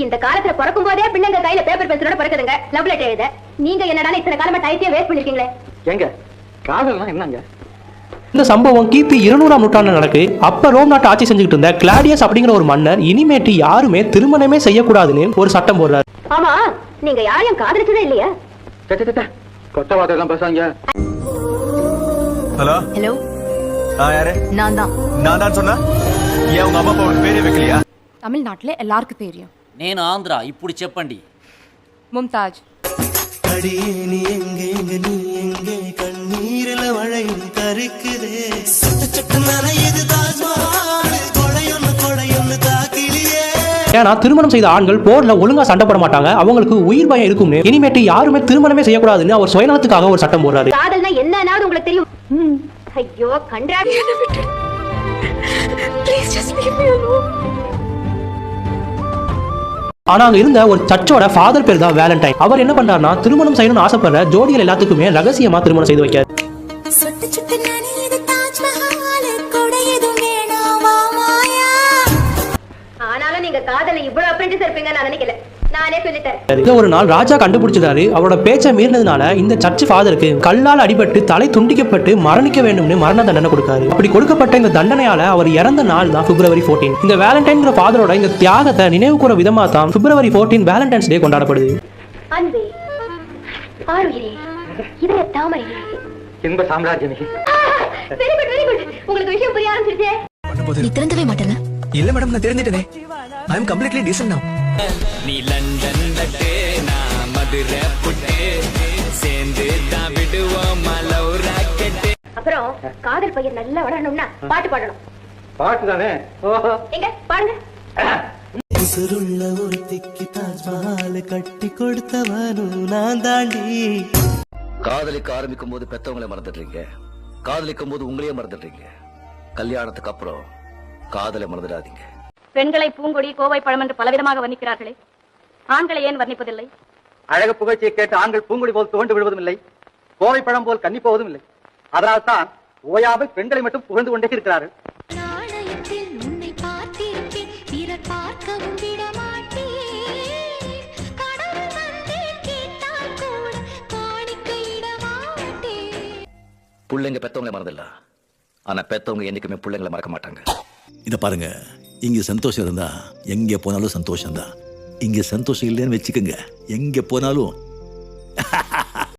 இந்த காலத்துல பிறக்கும் போதே பிள்ளைங்க கையில பேப்பர் பென்சிலோட பிறக்குதுங்க லவ் லெட்டர் எழுத. நீங்க என்னடா இத்தனை காலமா டைத்தையே வேஸ்ட் பண்ணிருக்கீங்களே. எங்க காதல்னா என்னங்க? இந்த சம்பவம் கிபி 200ஆம் நூற்றாண்டுல நடக்கு. அப்ப ரோம் நாட்டு ஆட்சி செஞ்சுக்கிட்டு இருந்த கிளாடியஸ் அப்படிங்கிற ஒரு மன்னர் இனிமேட்டு யாருமே திருமணமே செய்யக்கூடாதுன்னு ஒரு சட்டம் போடுறாரு. ஆமா, நீங்க யாரையும் காதலிச்சதே இல்லையா? கொட்ட வார்த்தை பேசாங்க. ஹலோ ஹலோ, யாரு? நான் தான் சொன்னா ஏன் உங்க அம்மா அப்பா பேரே வைக்கலையா? తమిళనాட்டுல எல்லாருக்கும் தெரியும். నేను ఆంధ్ర ఇప్పుడు చెప్పండి. மும்தாஜ். அடியேனி எங்கே நீ எங்கே கண்ணீரில மழையும் கருக்குதே சட்ட நனையுது தாஜ்மஹால் கொடையொன்னு தாக்கிலியே. ஏன்னா திருமணம் செய்த ஆண்கள் போர்ல ஒழுங்கா சண்டை போட மாட்டாங்க, அவங்களுக்கு உயிர் பயம் இருக்கும்னு இனிமேட்டு யாருமே திருமணமே செய்யக்கூடாதுன்னு அவர் சுயநலத்துக்காக ஒரு சட்டம் போடுறாரு. காதல்னா என்னன்னாவது உங்களுக்கு தெரியும்? ஐயோ கண்டா. Please just leave me alone. ஆனா அங்க இருந்த ஒரு சர்ச்சோட ஃபாதர் பேர் தான் வேலண்டைன். அவர் என்ன பண்றாருன்னா திருமணம் செய்யணும்னு ஆசைப்படுற ஜோடிகள் எல்லாத்துக்குமே ரகசியமா திருமணம் செய்து வைக்காரு. ஆனாலும் நீங்க காதல இவ்வளவு அப்ரெண்டிஸ் இருப்பீங்க நான் நினைக்கல. நானே சொல்லிட்டேன். ஒரு நாள் ராஜா கண்டுபிடிச்சிட்டாரு. அவரோட பேச்சை மீறினதுனால இந்த சர்ச் ஃபாதருக்கு கல்லால் அடிபட்டு தலை துண்டிக்கப்பட்டு மரணிக்க வேண்டும்னு மரண தண்டனை கொடுக்காரு. அப்படி கொடுக்கப்பட்ட இந்த தண்டனையால அவர் இறந்த நாள் தான் பிப்ரவரி 14. இந்த வேலண்டைன்ங்கிற ஃபாதரோட இந்த தியாகத்தை நினைவு கூற விதமா தான் பிப்ரவரி 14 வேலண்டைன்ஸ் டே கொண்டாடப்படுது. அன்பே, ஆருயிரே, இதய தாமரையே, இன்ப சாம்ராஜ்யமே. Very good very good. உங்களுக்கு விஷயம் புரிய ஆரம்பிச்சிருச்சே. நீ திறந்தவே மாட்டல. இல்ல மேடம், நான் தெரிஞ்சிட்டேனே. ஐ அம் கம்ப்ளீட்லி டீசன்ட் நவ. நீ லண்டன் லட்டே நான் மதுரை புட்டே சேர்ந்து தான் விடுவோம் லவ் ராக்கெட். அப்புறம் காதல் பையன் நல்லா வளரணும்னா பாட்டு பாடணும். பாட்டு தானே? எங்க பாடுங்க. உசுருள்ள ஒருத்திக்கு தாஜ்மஹால் கட்டி கொடுத்தவனும் நான் தாண்டி. காதலிக்க ஆரம்பிக்கும் போது பெத்தவங்களை மறந்துடுறீங்க, காதலிக்கும் போது உங்களையே மறந்துடுறீங்க. கல்யாணத்துக்கு அப்புறம் காதலை மறந்துடாதீங்க. பெண்களை பூங்கொடி கோவை பழம் என்று பலவிதமாக வர்ணிக்கிறார்களே, ஆண்களை ஏன் வர்ணிப்பதில்லை? அழகு புகழ்ச்சியை கேட்டு ஆண்கள் பூங்குடி போல் துவண்டு விடுவதும் இல்லை, கோவை பழம் போல் கன்னி போவதும் இல்லை. அதனால் தான் ஓயாமல் பெண்களை மட்டும் புகழ்ந்து கொண்டே இருக்கிறார்கள். பிள்ளைங்க பெத்தவங்களை மறந்துடல, ஆனா பெத்தவங்க என்னைக்குமே பிள்ளைங்களை மறக்க மாட்டாங்க. இத பாருங்க, இங்க சந்தோஷம் இருந்தா எங்க போனாலும் சந்தோஷம் தான். இங்க சந்தோஷம் இல்லைன்னு வச்சுக்கோங்க, எங்க போனாலும்